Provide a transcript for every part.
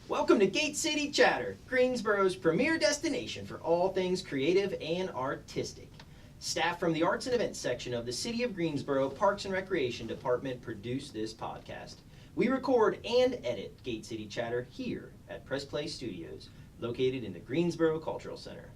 Welcome to Gate City Chatter, Greensboro's premier destination for all things creative and artistic. Staff from the Arts and Events section of the City of Greensboro Parks and Recreation Department produce this podcast. We record and edit Gate City Chatter here at Press Play Studios, located in the Greensboro Cultural Center.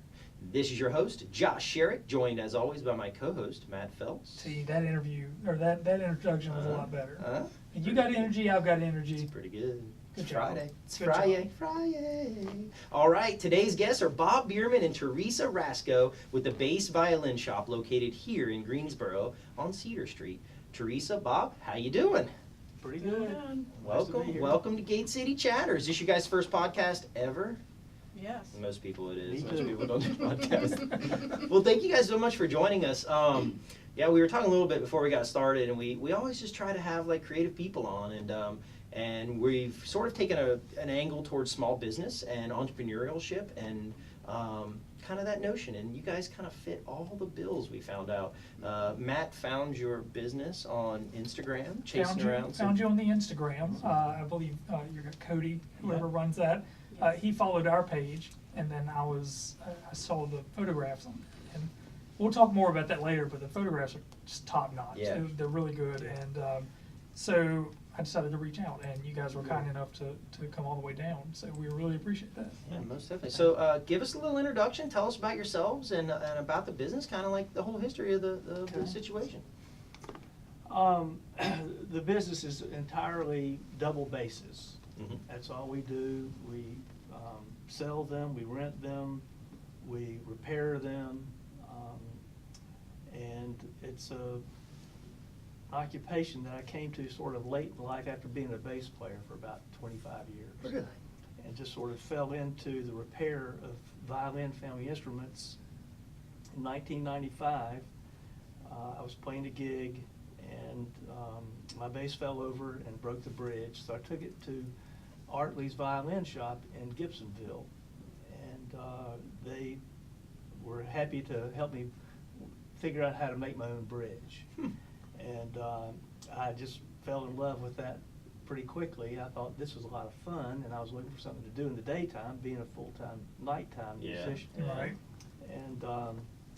This is your host, Josh Sherrick, joined as always by my co-host, Matt Phelps. See, that introduction was a lot better. You got energy, I've got energy. It's pretty good. Good Friday. job. It's Good Friday. job. Friday. All right, today's guests are Bob Beerman and Teresa Rasco with the Bass Violin Shop located here in Greensboro on Cedar Street. Teresa, Bob, how you doing? Pretty good. Welcome to Gate City Chatter. Is this your guys' first podcast ever? Yes. Most people it is. Me Most too. people don't do podcasts. Well, thank you guys so much for joining us. Yeah, we were talking a little bit before we got started, and we always just try to have like creative people on, and we've sort of taken an angle towards small business and entrepreneurship and kind of that notion, and you guys kind of fit all the bills, we found out. Matt found your business on Instagram, Found you on the Instagram. I believe you're Cody, whoever runs that. He followed our page, and then I saw the photographs on it. And we'll talk more about that later, but the photographs are just top notch. Yeah. They're really good, and so I decided to reach out, and you guys were kind enough to come all the way down, so we really appreciate that. Yeah, most definitely. So give us a little introduction, tell us about yourselves and about the business, kind of like the whole history of the situation. The business is entirely double bases. Mhm. That's all we do. We sell them, we rent them, we repair them, and it's a occupation that I came to sort of late in life after being a bass player for about 25 years. Really? And just sort of fell into the repair of violin family instruments. In 1995, I was playing a gig, and my bass fell over and broke the bridge, so I took it to Artley's Violin Shop in Gibsonville, and they were happy to help me figure out how to make my own bridge. And I just fell in love with that pretty quickly. I thought this was a lot of fun, and I was looking for something to do in the daytime, being a full-time nighttime musician. Yeah. Right. And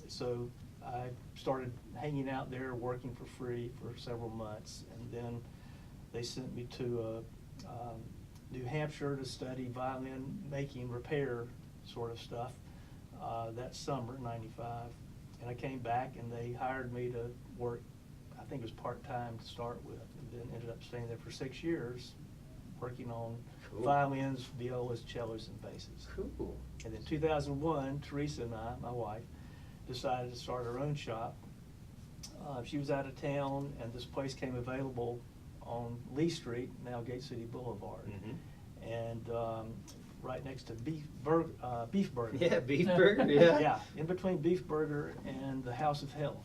so I started hanging out there, working for free for several months, and then they sent me to New Hampshire to study violin making, repair sort of stuff that summer, '95. And I came back, and they hired me to work, I think it was part-time to start with, and then ended up staying there for 6 years, working on Cool. violins, violas, cellos, and basses. Cool. And in 2001, Teresa and I, my wife, decided to start our own shop. She was out of town, and this place came available on Lee Street, now Gate City Boulevard, Mhm. and right next to Beef Burger. Yeah, beef burger, yeah. Yeah, in between Beef Burger and the House of Health.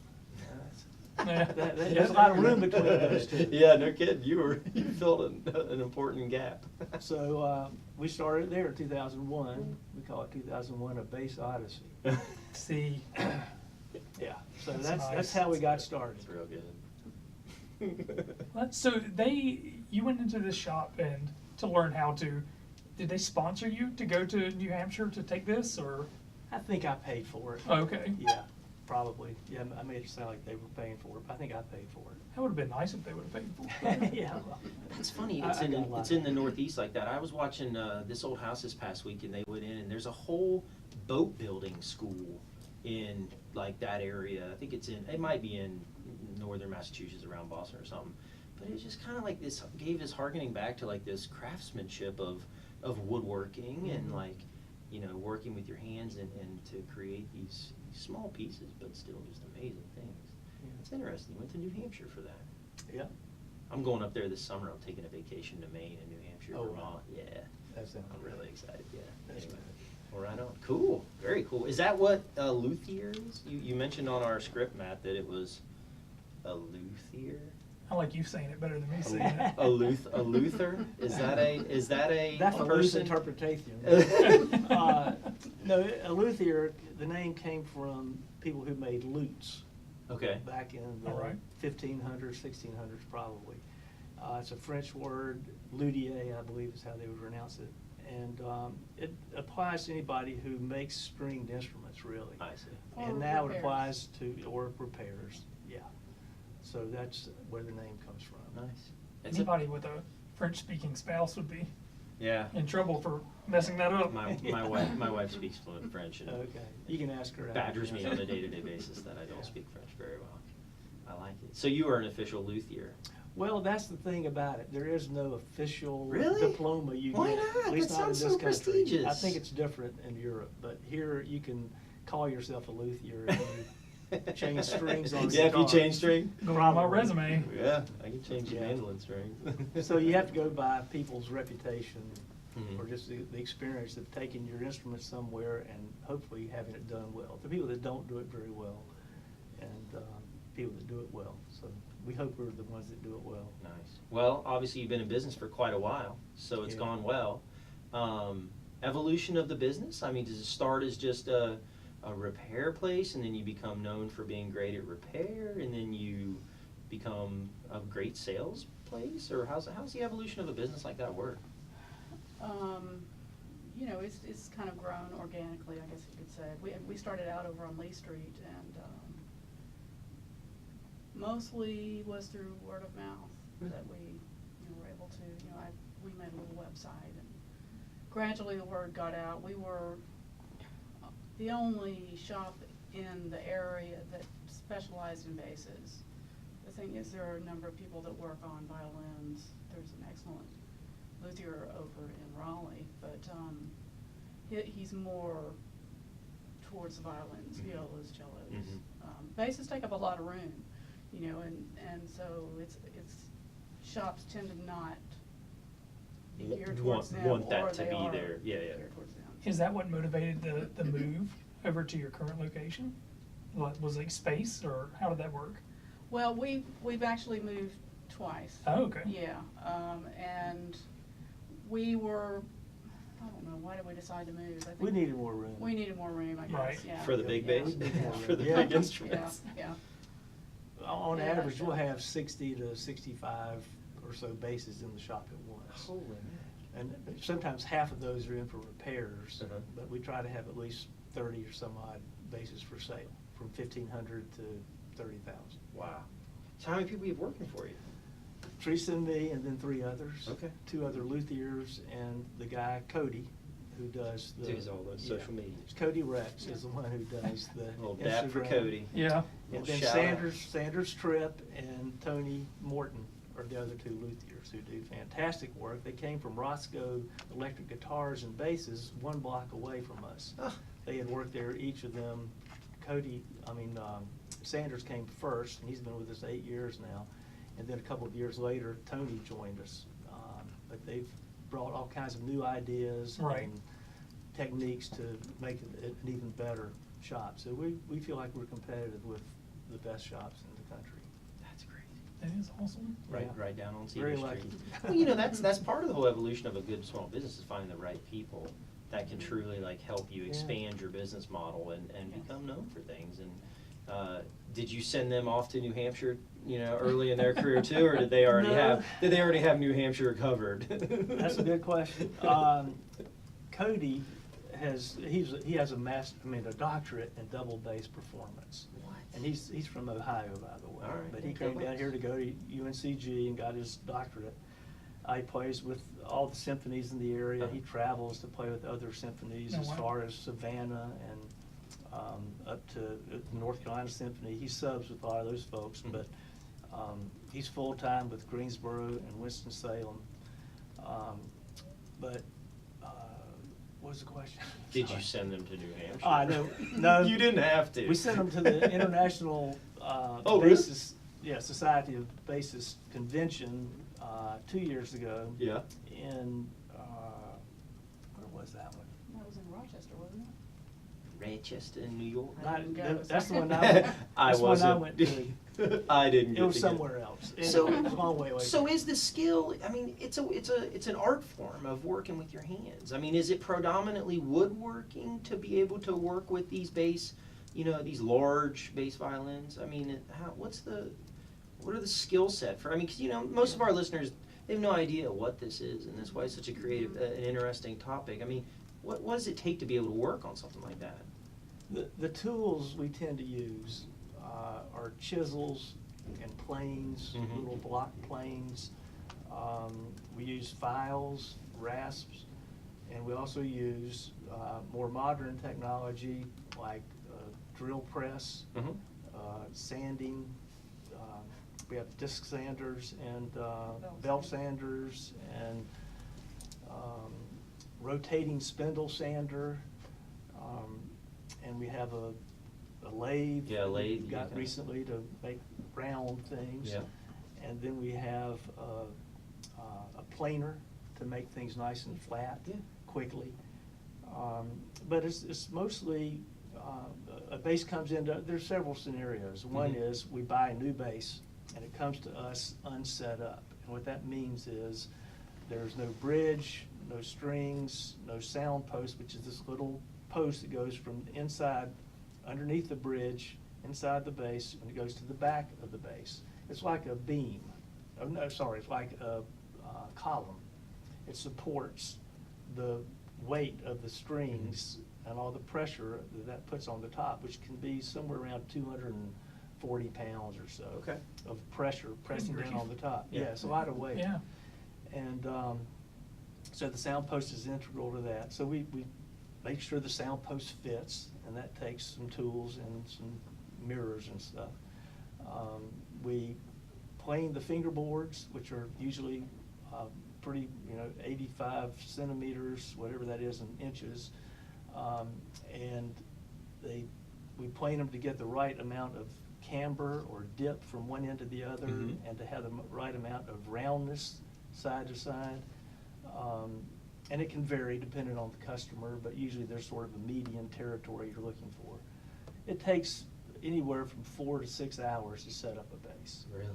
Yeah. There's a lot of room between those two. Yeah, no kidding. You filled an important gap. So we started there in 2001. We call it 2001 A Bass Odyssey. See, Yeah, so That's that's nice. how we got started. It's real good. so you went into this shop and to learn how to. Did they sponsor you to go to New Hampshire to take this, or? I think I paid for it. Okay. Yeah, probably. Yeah, I made it sound like they were paying for it, but I think I paid for That would have been nice if they would have paid for it. it. Yeah. That's funny. I It's got a lot it's of in the it. Northeast like that. I was watching This Old House this past week, and they went in, and there's a whole boat building school in like that area. I think it might be in northern Massachusetts around Boston or something. But it's just kind of like this gave us harkening back to like this craftsmanship of woodworking and like, you know, working with your hands and to create these small pieces, but still just amazing things. Yeah. It's interesting. You went to New Hampshire for that. Yeah. I'm going up there this summer. I'm taking a vacation to Maine and New Hampshire, Oh, Vermont. wow. Yeah, That's I'm really excited. Yeah. That's Anyway. good. Well, right on. Cool. Very cool. Is that what a luthier is? You mentioned on our script, Matt, that it was a luthier. I like you saying it better than me saying it. A Luther? Is that a That's a loose person? interpretation. No, a luthier, the name came from people who made lutes Okay. back in the All right. 1500s, 1600s probably. It's a French word, luthier, I believe is how they would pronounce it. And it applies to anybody who makes stringed instruments, really. I see. Or And now it repairs. applies to, or repairs, yeah. So that's where the name comes from. Nice. It's Anybody with a French-speaking spouse would be yeah. in trouble for messing that up. My wife speaks fluent French and Okay, you can ask her. badgers me on a day-to-day basis that I don't speak French very well. I like it. So you are an official luthier. Well, that's the thing about it. There is no official Really? diploma you Why get. not? At least That not in sounds this so country. prestigious. I think it's different in Europe, but here you can call yourself a luthier if you change strings on a Yeah, if you guitar. change string. Go on my resume. Yeah, I can change the Yeah. mandolin strings. So you have to go by people's reputation Mhm. or just the experience of taking your instrument somewhere and hopefully having it done well. The people that don't do it very well and people that do it well. So we hope we're the ones that do it well. Nice. Well, obviously you've been in business for quite a while, so it's Yeah. gone well. Evolution of the business? I mean, does it start as just a repair place and then you become known for being great at repair and then you become a great sales place? Or how's the evolution of a business like that work? You know, it's kind of grown organically, I guess you could say. We started out over on Lee Street, and mostly was through word of mouth that we were able to, we made a little website, and gradually the word got out. We were the only shop in the area that specialized in basses. The thing is, there are a number of people that work on violins. There's an excellent luthier over in Raleigh, but he's more towards the violins, Mhm. violas, cellos. Mhm. Basses take up a lot of room, and so it's shops tend to not be geared towards them, Want that or to they be are there. Yeah, yeah. geared towards them. Is that what motivated the move over to your current location? What, was it space, or how did that work? Well, we've actually moved twice. Oh, okay. Yeah, and we were, I don't know, why did we decide to move? I think We needed more room. We needed more room, I guess, Right. yeah. For the big Yeah, bass? we need more For the room. big Yeah. instruments? Yeah. On Yeah, average, that's we'll it. have 60 to 65 or so basses in the shop at once. Holy man. And sometimes half of those are in for repairs, Uh-huh. but we try to have at least 30 or some odd basses for sale, from 1,500 to 30,000. Wow. So how many people you have working for you? Teresa and me, and then 3 others. Okay. 2 other luthiers, and the guy, Cody, who does the... Does all the social media. It's Cody Rex is the one who does the Little dap for Instagram. Cody. Yeah. And Little then shout out. Sanders Tripp and Tony Morton are the other 2 luthiers who do fantastic work. They came from Roscoe Electric Guitars and Basses, 1 block away from us. Ah. They had worked there, each of them. Sanders came first, and he's been with us 8 years now. And then a couple of years later, Tony joined us. But they've brought all kinds of new ideas Right. and techniques to make it an even better shop. So we feel like we're competitive with the best shops in the country. That's crazy. That is awesome. Right, Yeah. right down on Very Cedar lucky. Street. Well, that's part of the whole evolution of a good small business is finding the right people that can truly help you Yeah. expand your business model and Yes. become known for things. And did you send them off to New Hampshire, early in their career too, or did they already No. have New Hampshire covered? That's a good question. Cody has a doctorate in double bass performance. What? And he's from Ohio, by the way. All right. But he Okay. came down here to go to UNCG and got his doctorate. He plays with all the symphonies in the area. He travels to play with other symphonies Oh, as wow. far as Savannah and up to the North Carolina Symphony. He subs with a lot of those folks, Mhm. but he's full-time with Greensboro and Winston-Salem. But what was the question? Did you Sorry. send them to New Hampshire? No. You didn't have to. We sent them to the International Oh, really? Society of Bassists Convention 2 years ago. Yeah. In, where was that one? That was in Rochester, wasn't it? Manchester in New York. I didn't go. That's the one I went. I that's the one I wasn't. went to. I didn't It get was to get- somewhere else. So, It was a long way away. so from is the skill? I mean, it's an art form of working with your hands. I mean, is it predominantly woodworking to be able to work with these bass, these large bass violins? I mean, what are the skill set for? I mean, 'cause, you know, most of our listeners, they have no idea what this is, and that's why it's such a creative, an interesting topic. I mean, what does it take to be able to work on something like that? The tools we tend to use are chisels and planes, Mhm. little block planes. We use files, rasps, and we also use more modern technology like drill press, Mhm. sanding. We have disc sanders and belt sanders and rotating spindle sander. And we have a lathe. Yeah, a lathe, We yeah, got okay. recently to make round things. Yeah. And then we have a planer to make things nice and flat Yeah. quickly. But it's mostly, a bass comes into, there's several scenarios. One Mhm. is we buy a new bass and it comes to us unset up. And what that means is there's no bridge, no strings, no sound post, which is this little post that goes from inside, underneath the bridge, inside the bass, and it goes to the back of the bass. It's like a beam. Oh, no, sorry, it's like a column. It supports the weight of the strings and all the pressure that puts on the top, which can be somewhere around 240 pounds or so. Okay. Of pressure pressing down on the top. Yeah. Yeah, it's a lot of weight. Yeah. And so the sound post is integral to that. So we make sure the sound post fits, and that takes some tools and some mirrors and stuff. We plane the fingerboards, which are usually pretty, 85 centimeters, whatever that is in inches. And we plane them to get the right amount of camber or dip from one end to the other, Mhm. and to have the right amount of roundness side to side. And it can vary depending on the customer, but usually there's sort of a median territory you're looking for. It takes anywhere from 4 to 6 hours to set up a bass. Really?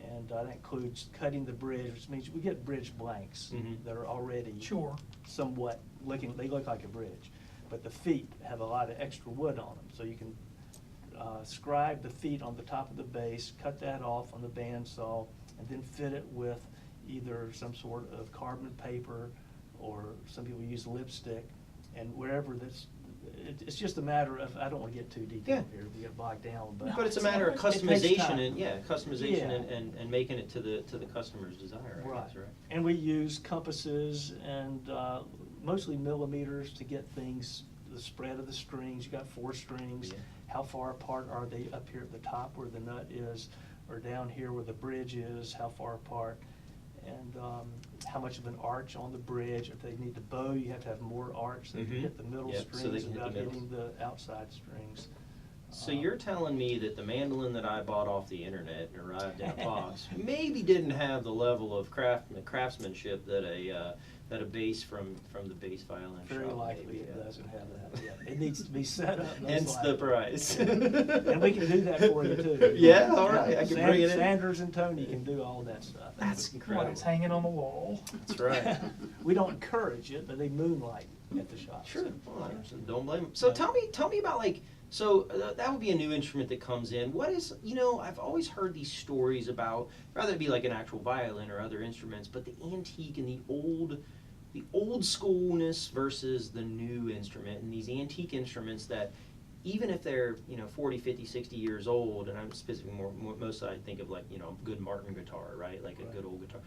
And that includes cutting the bridge, which means we get bridge blanks Mhm. that are already Sure. somewhat they look like a bridge, but the feet have a lot of extra wood on them. So you can scribe the feet on the top of the bass, cut that off on the bandsaw, and then fit it with either some sort of carbon paper, or some people use lipstick, and wherever it's just a matter of, I don't want to get too detailed Yeah. here, we get bogged down, but. But it's a matter of It takes customization time. and, customization Yeah. and making it to the customer's desire, I Right. guess, right? And we use compasses and mostly millimeters to get things, the spread of the strings. You got 4 strings. Yeah. How far apart are they up here at the top where the nut is, or down here where the bridge is, how far apart? And how much of an arch on the bridge. If they need to bow, you have to have more arch. They can Mhm. hit the middle Yep, so they strings can hit the without middles. hitting the outside strings. So you're telling me that the mandolin that I bought off the internet and arrived in a box maybe didn't have the level of craftsmanship that a bass from the Bass Violin Shop Very likely maybe it has. doesn't have that yet. It needs to be set up. most Hence the likely. price. And we can do that for you too. Yeah, all right, I can bring it in. Sanders and Tony can do all that stuff. That's While incredible. it's hanging on the wall. That's right. We don't encourage it, but they moonlight at the shop. Sure. so, Well, yeah. don't blame them. So Yeah. tell me about that would be a new instrument that comes in. What is, I've always heard these stories about, rather it be like an actual violin or other instruments, but the antique and the old schoolness versus the new instrument, and these antique instruments that even if they're 40, 50, 60 years old, and I'm specifically most I think of like a good Martin guitar, right? Like a Right. good old guitar.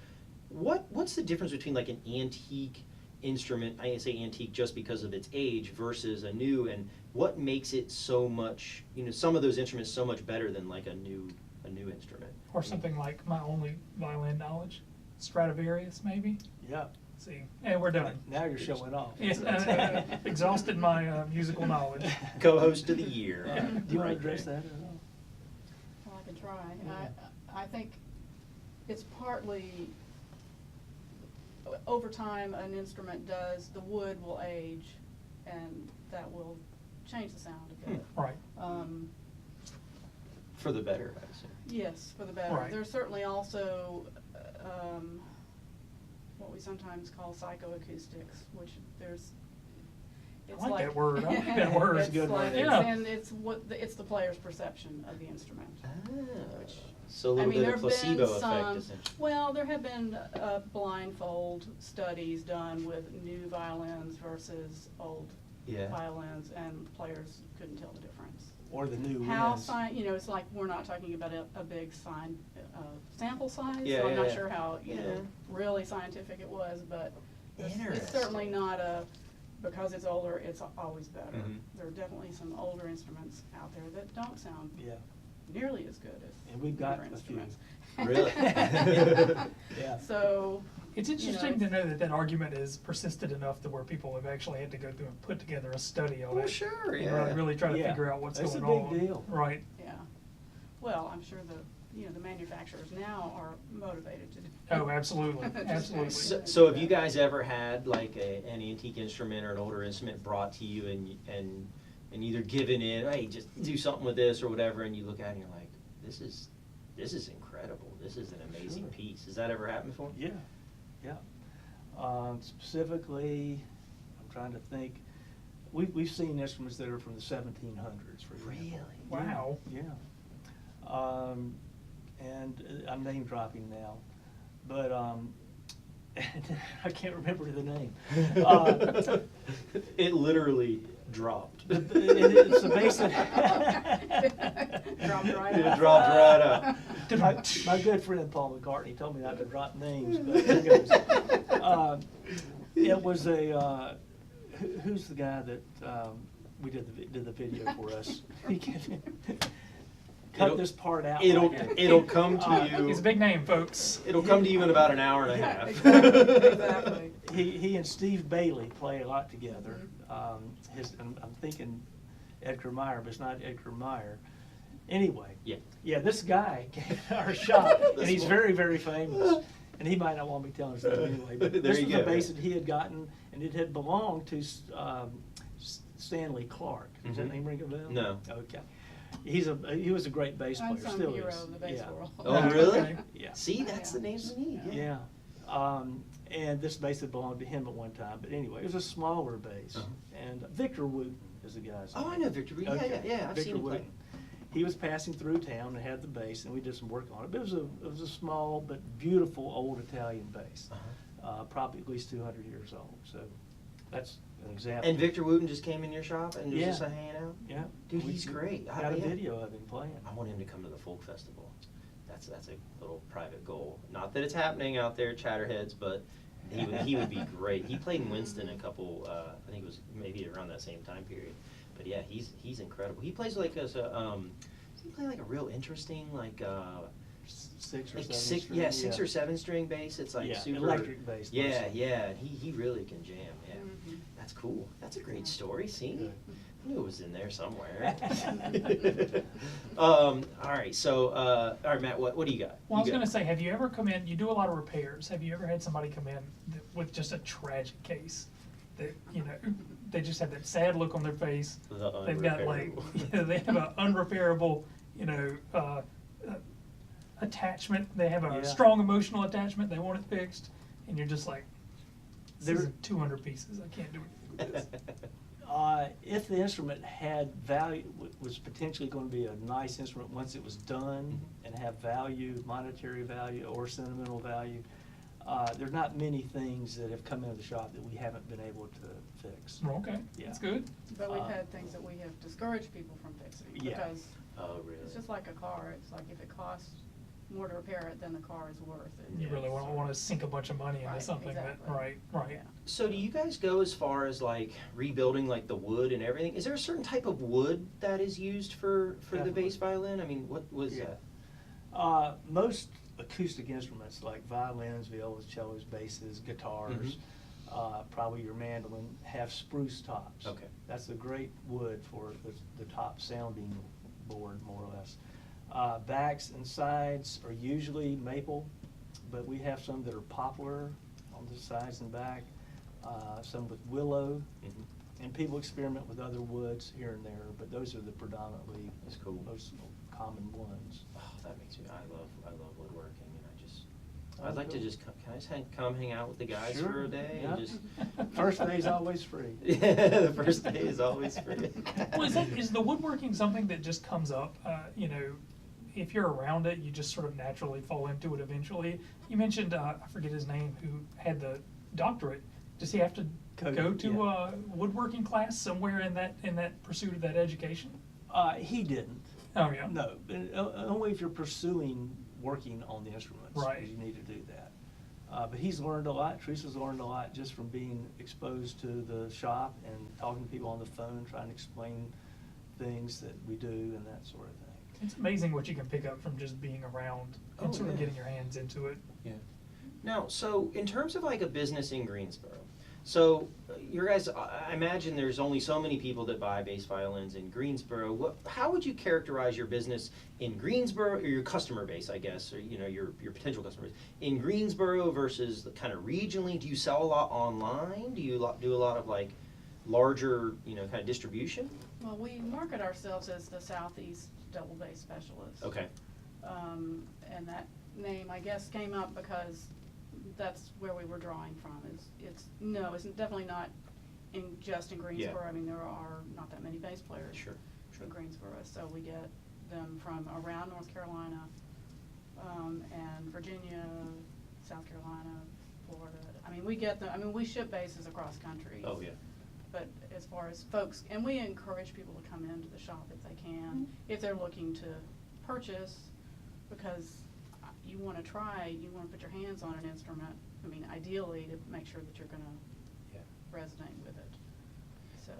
What's the difference between like an antique instrument, I say antique just because of its age, versus a new, and what makes it so much, some of those instruments so much better than like a new instrument? Or something like my only violin knowledge, Stradivarius maybe. Yeah. See, and we're done. Now you're showing off. Yeah, exhausted my musical knowledge. Co-host of the year. Yeah. Do you want Right to address there. that at all? Well, I can try. Yeah. I think it's partly, over time, an instrument the wood will age, and that will change the sound a bit. Right. For the better, I assume. Yes, for the better. Right. There's certainly also what we sometimes call psychoacoustics, which It's I like that word. I like that word. It's It's a good like, word. Yeah. and it's the player's perception of the instrument. Ah, so a little I mean, bit there of have placebo been effect, some, essentially. well, there have been blindfold studies done with new violins versus old Yeah. violins, and players couldn't tell the difference. Or the new How winds. it's like, we're not talking about a big sample size, Yeah, so I'm yeah, not yeah. sure how, Yeah. really scientific it was, but it's Interesting. certainly not because it's older, it's always better. Mhm. There are definitely some older instruments out there that don't sound Yeah. nearly as good as And we've got newer a few. instruments. Really? Yeah. So. It's you know, interesting to know that that argument is persisted enough to where people have actually had to go through and put together a study on Well, it. sure, and yeah. really try to Yeah. figure out what's It's a going big on. deal. Right. Yeah, well, I'm sure the manufacturers now are motivated to do. Oh, absolutely, Just absolutely. So have you guys ever had like an antique instrument or an older instrument brought to you and either given in, hey, just do something with this or whatever, and you look at it and you're like, this is incredible. This is an amazing Sure. piece. Has that ever happened before? Yeah, yeah. Specifically, I'm trying to think, we've seen instruments that are from the 1700s, for example. Really? Wow. Yeah. And I'm name dropping now, but I can't remember the name. It literally dropped. It's the basic. Dropped right It out. dropped right out. My good friend Paul McCartney told me not to drop names, but here goes. It was who's the guy that we did the video for us? He can cut this part out. It'll come to you. It's a big name, folks. It'll come to you in about an hour and a Yeah, half. exactly. He and Steve Bailey play a lot together. I'm thinking Edgar Meyer, but it's not Edgar Meyer. Anyway, yeah, this guy came to our shop, and he's very, very famous. And he might not want me telling his name anyway. But There this you was go, a bass yeah. that he had gotten, and it had belonged to Stanley Clark. Does that Mhm. name ring a bell? No. Okay. He was a great bass player. Unsung Still hero is. of the bass Yeah. world. Oh, really? Okay. Yeah. See, that's the names we need. Yeah. And this bass had belonged to him at one time. But anyway, it was a smaller bass. Uh-huh. And Victor Wooten is the guy's name. Oh, I know Victor. Yeah, Okay. yeah. I've Victor seen him play. Wooten. He was passing through town and had the bass, and we did some work on it. But it was a small but beautiful old Italian bass, probably at least 200 years old. So that's an example. And Victor Wooten just came in your shop and was Yeah. just hanging out? Yeah. Dude, We he's great. Got a Yeah. video of him playing. I want him to come to the folk festival. That's a little private goal. Not that it's happening out there, Chatterheads, but he would be great. He played in Winston a couple. I think it was maybe around that same time period. But yeah, he's incredible. He plays like does he play like a real interesting like 6 or like 7 six string, six or 7 string bass. It's like Yeah, super electric bass Yeah, mostly. yeah. He really can jam. Yeah, Mhm. that's cool. That's a great story. See, Good. I knew it was in there somewhere. All right, so all right, Matt, what do you got? Well, I was You got- going to say, have you ever come in? You do a lot of repairs. Have you ever had somebody come in with just a tragic case? That they just have that sad look on their face. The They've got like unrepairable. they have an unrepairable, attachment. They have a Yeah. strong emotional attachment. They want it fixed, and you're just like, this is There- 200 pieces. I can't do anything with this. If the instrument had value, was potentially going to be a nice instrument once it was done and have value, monetary value or sentimental value, there's not many things that have come into the shop that we haven't been able to fix. Well, okay, Yeah. that's good. But we've Uh, had things that we have discouraged people from fixing, Yeah. because Oh, really? it's just like a car, it's like if it costs more to repair it than the car is worth it. You really don't want to sink a bunch of money into Right, something exactly. that, right. Yeah. So do you guys go as far as like rebuilding like the wood and everything? Is there a certain type of wood that is used for the Definitely. bass violin? I mean, what was Yeah. that? Most acoustic instruments like violins, violas, cellos, basses, guitars, probably your mandolin, have spruce tops. Okay. That's a great wood for the top sounding board, more or less. Backs and sides are usually maple, but we have some that are poplar on the sides and back, some with willow, Mhm. and people experiment with other woods here and there, but those are the predominantly That's cool. most common ones. Oh, that makes me. I love woodworking, and I'd like to just, can I just come hang out with the guys Sure, for a day? yeah. And just First day's always free. Yeah, the first day is always free. Well, is the woodworking something that just comes up, you know, if you're around it, you just sort of naturally fall into it eventually? You mentioned, I forget his name, who had the doctorate. Does he have to Cody, go to yeah. a woodworking class somewhere in that pursuit of that education? He didn't. Oh, yeah. No, only if you're pursuing working on the instruments. Right. You need to do that. But he's learned a lot. Teresa's learned a lot just from being exposed to the shop and talking to people on the phone, trying to explain things that we do and that sort of thing. It's amazing what you can pick up from just being around and Oh, sort of yeah. getting your hands into it. Yeah. Now, so in terms of like a business in Greensboro, so your guys, I imagine there's only so many people that buy bass violins in Greensboro. How would you characterize your business in Greensboro, or your customer base, I guess, or you know your potential customers in Greensboro versus the kind of regionally? Do you sell a lot online? Do you do a lot of like larger, you know, kind of distribution? Well, we market ourselves as the Southeast double bass specialist. Okay. And that name, I guess, came up because that's where we were drawing from. It's definitely not just in Greensboro. Yeah. I mean, there are not that many bass players Sure. in Greensboro, so we get them from around North Carolina, and Virginia, South Carolina, Florida. I mean, we get them. I mean, we ship basses across country. Oh yeah. But as far as folks, and we encourage people to come into the shop if they can, if they're looking to purchase, because you want to put your hands on an instrument. I mean, ideally to make sure that you're going to resonate with it. So,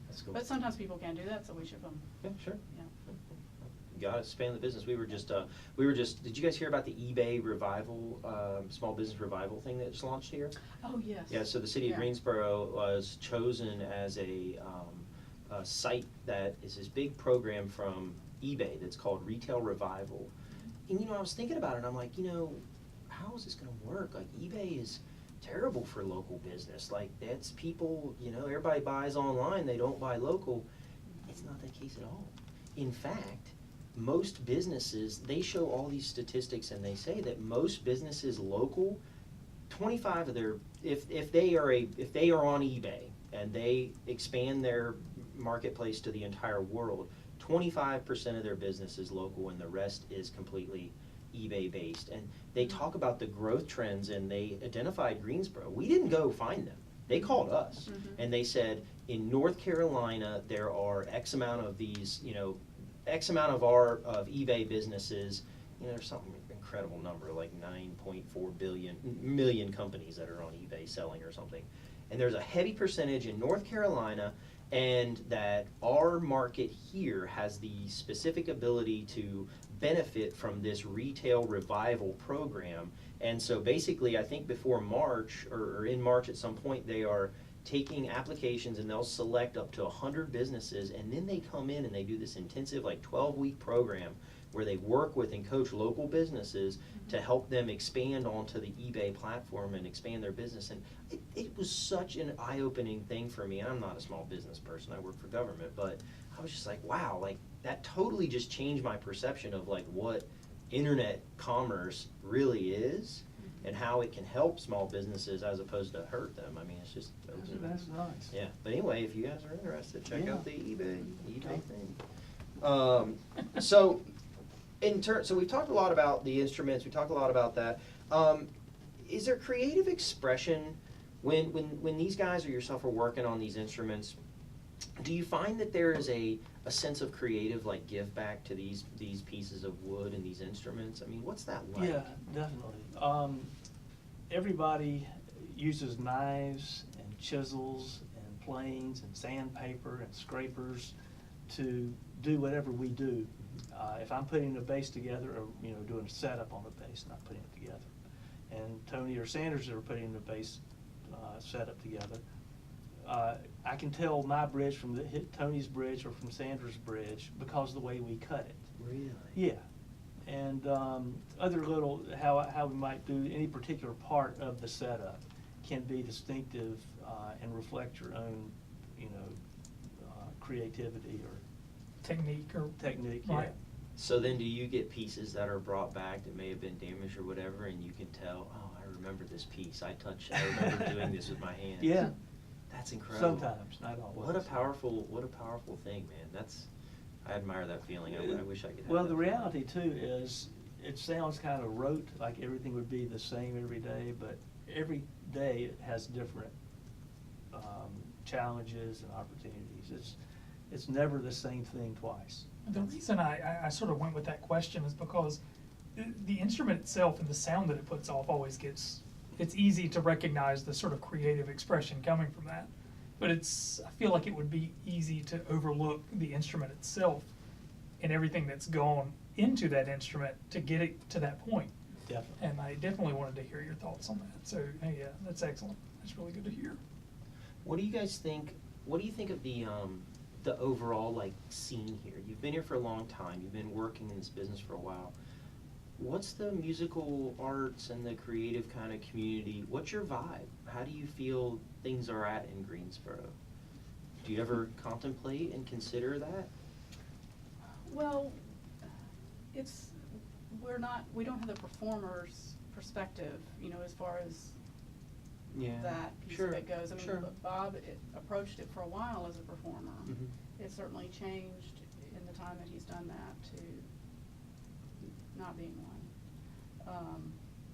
That's cool. but sometimes people can't do that, so we ship them. Yeah, sure. Yeah. You gotta expand the business. We were just, did you guys hear about the eBay revival, small business revival thing that just launched here? Oh, yes. Yeah, so the city of Yeah. Greensboro was chosen as a site that is this big program from eBay that's called Retail Revival. And, you know, I was thinking about it, and I'm like, you know, how is this gonna work? Like, eBay is terrible for local business. Like, that's people, you know, everybody buys online, they don't buy local. It's not that case at all. In fact, most businesses, they show all these statistics and they say that most businesses local, 25 of their, if they are on eBay and they expand their marketplace to the entire world, 25% of their business is local and the rest is completely eBay based. And they talk about the growth trends and they identified Greensboro. We didn't go find them. They called us and they said, in North Carolina, there are X amount of these, you know, X amount of of eBay businesses, you know, there's something incredible number, like 9.4 million companies that are on eBay selling or something. And there's a heavy percentage in North Carolina, and that our market here has the specific ability to benefit from this retail revival program. And so basically, I think before March, or in March at some point, they are taking applications and they'll select up to 100 businesses, and then they come in and they do this intensive like 12-week program where they work with and coach local businesses to help them expand onto the eBay platform and expand their business. And it was such an eye-opening thing for me. I'm not a small business person, I work for government, but I was just like, wow, like that totally just changed my perception of like what internet commerce really is and how it can help small businesses as opposed to hurt them. I mean, it's just, That's nice. yeah. But anyway, if you guys are interested, check Yeah. out the eBay Okay. thing. So so we've talked a lot about the instruments. We talked a lot about that. Is there creative expression when these guys or yourself are working on these instruments? Do you find that there is a sense of creative like give back to these pieces of wood and these instruments? I mean, what's that like? Yeah, definitely. Everybody uses knives and chisels and planes and sandpaper and scrapers to do whatever we do. If I'm putting a bass together, or you know, doing a setup on the bass, not putting it together, and Tony or Sanders are putting the bass setup together, I can tell my bridge from Tony's bridge or from Sanders' bridge because of the way we cut it. Really? Yeah. And other little, how we might do any particular part of the setup can be distinctive and reflect your own, you know, creativity or Technique or technique. Right. Yeah. So then do you get pieces that are brought back that may have been damaged or whatever, and you can tell, oh, I remember this piece, I remember doing this with my hands? Yeah. That's incredible. Sometimes, not always. What a powerful thing, man. I admire that feeling. I wish I could have Well, that the feeling. reality too is, it sounds kind of rote, like everything would be the same every day, but every day it has different challenges and opportunities. It's never the same thing twice. The reason I sort of went with that question is because the instrument itself and the sound that it puts off always it's easy to recognize the sort of creative expression coming from that. But I feel like it would be easy to overlook the instrument itself and everything that's gone into that instrument to get it to that point. Definitely. And I definitely wanted to hear your thoughts on that. So, hey, yeah, that's excellent. That's really good to hear. What do you guys think? What do you think of the overall like scene here? You've been here for a long time. You've been working in this business for a while. What's the musical arts and the creative kind of community? What's your vibe? How do you feel things are at in Greensboro? Do you ever contemplate and consider that? Well, we don't have the performer's perspective, as far as that piece of it goes. I mean, Bob approached it for a while as a performer. Mm-hmm. It certainly changed in the time that he's done that to not being one.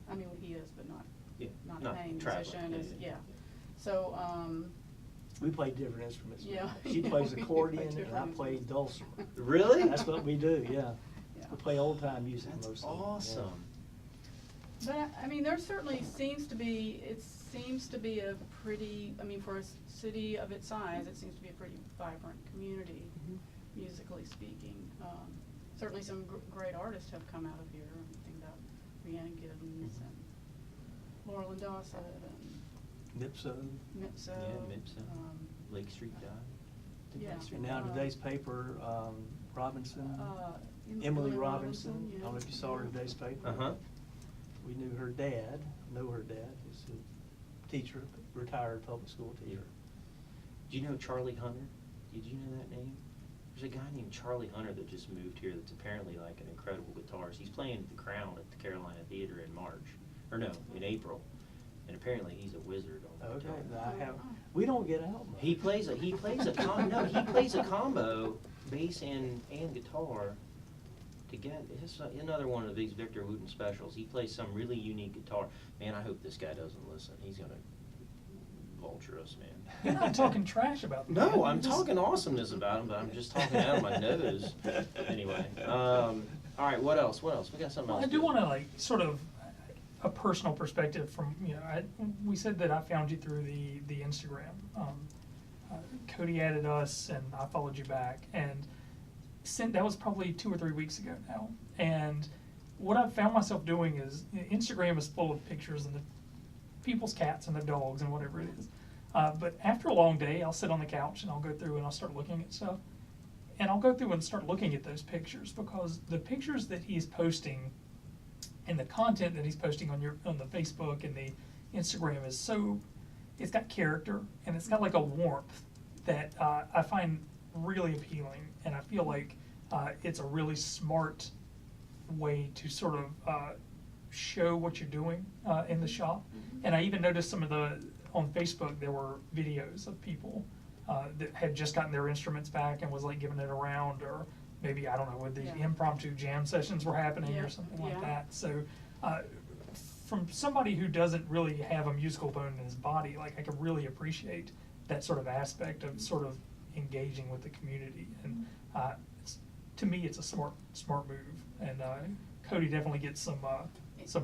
I mean, he is, but not a paying musician. So. We play different instruments. Yeah. She plays We accordion play and I different play instruments. dulcimer. Really? That's what we do, yeah. Yeah. We play old time music That's mostly. awesome. But, I mean, there certainly seems to be a pretty, I mean, for a city of its size, it seems to be a pretty vibrant community, musically speaking. Certainly some great artists have come out of here. I'm thinking about Rhiannon Giddens and Laurel and Dawson and Mipso. Mipso. Yeah, Mipso. Lake Street Dive. Yeah. And now in today's paper, Robinson, Emily Emily Robinson. yeah. I don't know if you saw her in today's paper. Uh-huh. We knew her dad, he's a teacher, retired public school teacher. Do you know Charlie Hunter? Did you know that name? There's a guy named Charlie Hunter that just moved here that's apparently like an incredible guitarist. He's playing at the Crown at the Carolina Theater in April. And apparently he's a wizard on the Okay, guitar. we don't get out much. He plays a combo, bass and guitar together. It's another one of these Victor Wooten specials. He plays some really unique guitar. Man, I hope this guy doesn't listen. He's gonna vulture us, man. You're not talking trash about them. No, I'm talking awesomeness about him, but I'm just talking out of my nose. Anyway, all right. What else? We got something Well, else. I do want to like sort of a personal perspective from we said that I found you through the Instagram. Cody added us, and I followed you back, and that was probably 2 or 3 weeks ago now. And what I've found myself doing is Instagram is full of pictures and the people's cats and their dogs and whatever it is. But after a long day, I'll sit on the couch and I'll go through and I'll start looking at stuff. And I'll go through and start looking at those pictures, because the pictures that he's posting and the content that he's posting on the Facebook and the Instagram it's got character and it's got like a warmth that I find really appealing, and I feel like it's a really smart way to sort of show what you're doing in the shop. And I even noticed on Facebook there were videos of people that had just gotten their instruments back and was like giving it around, or maybe, I don't know, with these impromptu jam sessions were happening or something like that. So from somebody who doesn't really have a musical bone in his body, like I could really appreciate that sort of aspect of sort of engaging with the community. And to me, it's a smart move. And Cody definitely gets some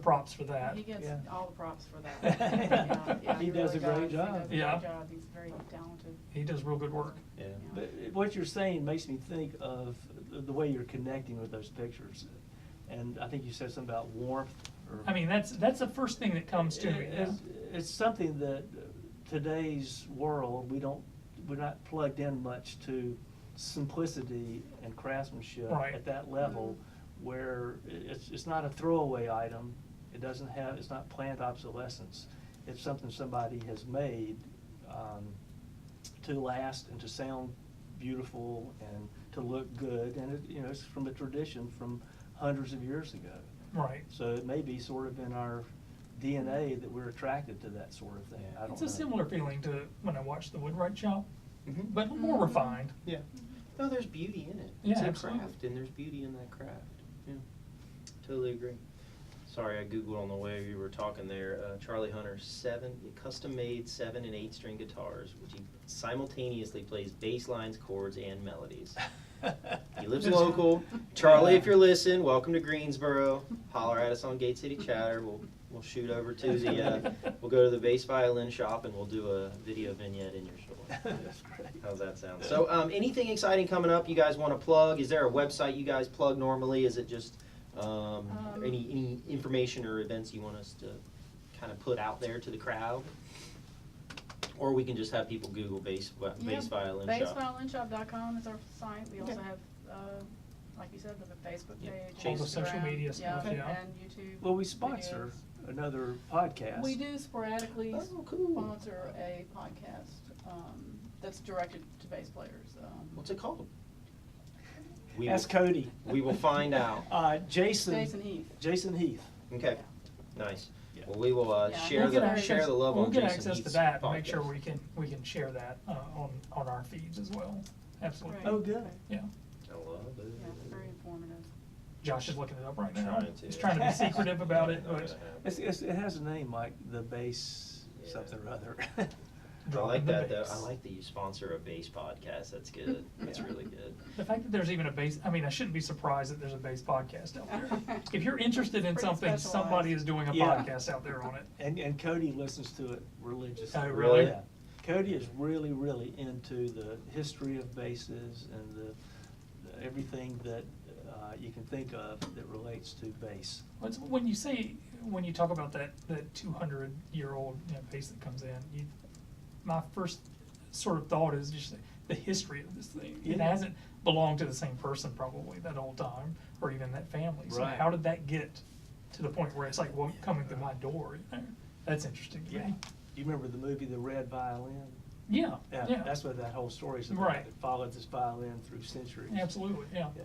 props for that. He gets all the props for that. He does a great job. He does a great job. He's very talented. He does real good work. Yeah. But what you're saying makes me think of the way you're connecting with those pictures. And I think you said something about warmth. I mean, that's the first thing that comes to me. It's something that today's world, we're not plugged in much to simplicity and craftsmanship at that level, where it's not a throwaway item. It's not planned obsolescence. It's something somebody has made to last and to sound beautiful and to look good, and it, you know, it's from a tradition from hundreds of years ago. Right. So it may be sort of in our DNA that we're attracted to that sort of thing. I don't It's know. a similar feeling to when I watched the Woodwright Shop, Mhm. but more refined. Yeah. No, there's beauty in it. Yeah, It's a absolutely. craft, and there's beauty in that craft. Yeah, totally agree. Sorry, I Googled on the way you were talking there. Charlie Hunter, custom-made 7 and 8 string guitars, which he simultaneously plays bass lines, chords, and melodies. He lives local. Charlie, if you're listening, welcome to Greensboro. Holler at us on Gate City Chatter. We'll shoot over to the, we'll go to the Bass Violin Shop and we'll do a video vignette in your store. That's great. How's that sound? So, anything exciting coming up you guys want to plug? Is there a website you guys plug normally? Is it just any information or events you want us to kind of put out there to the crowd? Or we can just have people Google Bass Violin Shop. BassViolinShop.com is our site. We also Okay. have, like you said, the Facebook Yeah. page, All the social Instagram, media stuff, yeah. and YouTube. Well, we sponsor another podcast. We do sporadically Oh, cool. sponsor a podcast that's directed to bass players. What's it called? Ask Cody. We will find out. Jason Heath. Jason Heath. Okay, nice. Yeah. Well, we will Yeah. share We'll get the access- the love we'll on get Jason access to Heath's that and make sure podcast. we can share that on our feeds as well. Absolutely. Right. Oh, good. Yeah. I love it. Yeah, very informative. Josh is looking it up right now. Trying to. He's trying to be secretive about it, but It has a name like the bass something or other. I dropping like the that though. bass. I like that you sponsor a bass podcast. That's good. That's Yeah. really good. The fact that there's even a bass, I mean, I shouldn't be surprised that there's a bass podcast out there. If you're interested in Pretty something, specialized. somebody is doing a Yeah. podcast out there on it. And Cody listens to it religiously. Oh, really? Yeah. Cody is really, really into the history of basses and the everything that you can think of that relates to bass. When you talk about that 200-year-old bass that comes in, my first sort of thought is just the history of this thing. It Yeah. hasn't belonged to the same person probably that whole time, or even that family. So Right. how did that get to the point where it's like, well, coming through my door? That's interesting to Yeah. me. You remember the movie The Red Violin? Yeah, Yeah, yeah. that's what that whole story is about. Right. It followed this violin through centuries. Absolutely, yeah. Yeah.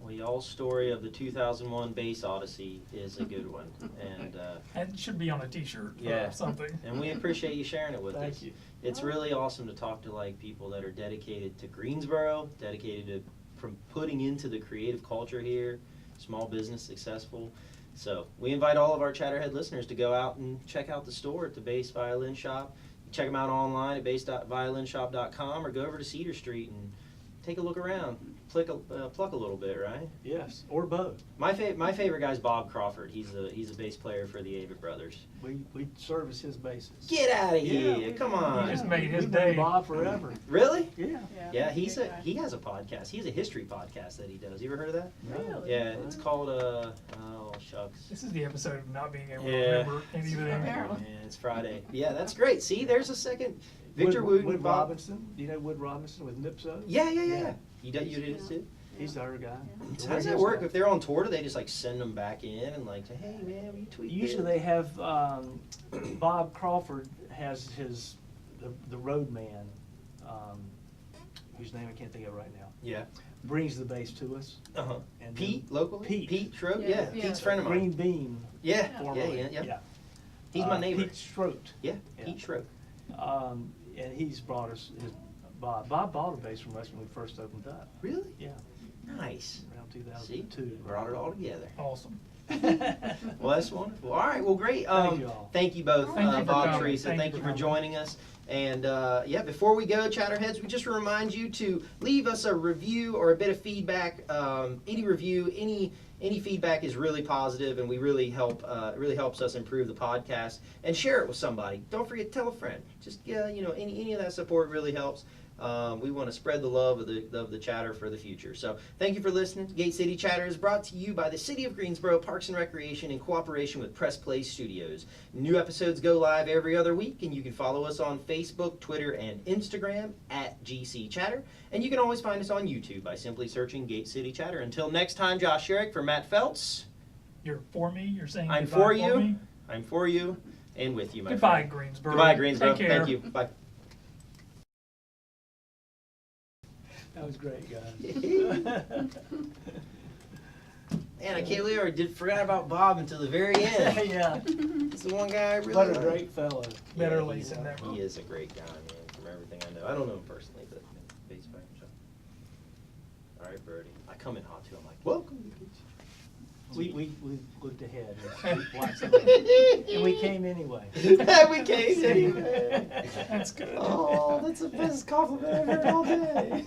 Well, y'all's story of the 2001 Bass Odyssey is a good one, and That should be on a T-shirt yeah, or something. and we appreciate you sharing it with Thank us. you. It's really awesome to talk to like people that are dedicated to Greensboro, dedicated to from putting into the creative culture here, small business successful. So we invite all of our Chatterhead listeners to go out and check out the store at the Bass Violin Shop. Check them out online at bass.violinshop.com or go over to Cedar Street and take a look around, pluck a little bit, right? Yes, or both. My favorite guy's Bob Crawford. He's a bass player for the Avett Brothers. We service his basses. Get out of Yeah, here! we- Come You on. just made his We've known day. Bob forever. Really? Yeah. Yeah, he's a good guy. he has a podcast. He has a history podcast that he does. You ever heard of that? Really? Yeah, it's called oh shucks. This is the episode of not being able to Yeah. remember anything. Apparently. Man, it's Friday. Yeah, that's great. See, there's a second. Victor Wood and Wood Bob. Robinson. Do you know Wood Robinson with Nipso? Yeah. You did his too. He's our guy. So how does that work? If they're on tour, do they just like send them back in and like say, hey man, will you tweet Usually this? they have Bob Crawford has the road man, whose name I can't think of right now, Yeah. brings the bass to us. Uh-huh. And Pete, then- locally? Pete. Schroed? Yeah, Yeah, yeah. Pete's a friend of mine. Green Bean. Yeah, Formerly. yeah. He's my neighbor. Pete Schroet. Yeah, Yeah. Pete Schroed. And he's brought us his Bob. Bob bought a bass from us when we first opened up. Really? Yeah, Nice. around See, 2002. brought it all together. Awesome. Well, that's wonderful. All right, well, great. Thank you all. Thank you both, Thank you for Bob, coming. Teresa. Thank Thank you you for for coming. joining us. And yeah, before we go, Chatterheads, we just remind you to leave us a review or a bit of feedback. Any review, any feedback is really positive, and we really it really helps us improve the podcast. And share it with somebody. Don't forget, tell a friend. Just any of that support really helps. We want to spread the love of the chatter for the future. So thank you for listening. Gate City Chatter is brought to you by the City of Greensboro Parks and Recreation in cooperation with Press Play Studios. New episodes go live every other week, and you can follow us on Facebook, Twitter, and Instagram at GC Chatter. And you can always find us on YouTube by simply searching Gate City Chatter. Until next time, Josh Sherrick for Matt Feltz. You're for me? You're saying I'm goodbye for you. me? I'm for you and with you, my Goodbye, friend. Greensboro. Goodbye, Greensboro. Take care. Thank you. Bye. That was great, guys. Man, I can't believe I forgot about Bob until the very end. Yeah. He's the one guy I really What a like. great fellow. Better Yeah, late he's- than never. He is a great guy, man, from everything I know. I don't know him personally, but Bass Violin Shop. All right, Birdie. I come in hot too. I'm like, welcome. We looked ahead and watched it. And we came anyway. We came anyway. That's good. Oh, that's the best compliment I've heard all day.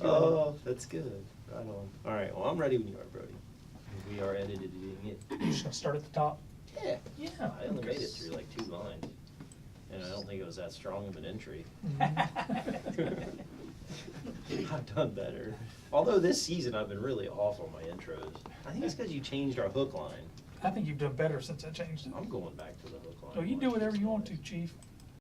Oh, that's good. Right on. All right, well, I'm ready when you are, Brody. We are editing it. You're just gonna start at the top. Yeah. Yeah. I only made it through like 2 lines. And I don't think it was that strong of an entry. Mhm. I've done better. Although this season I've been really off on my intros. I think it's because you changed our hook line. I think you've done better since I changed it. I'm going back to the hook line. Oh, you do whatever you want to, Chief.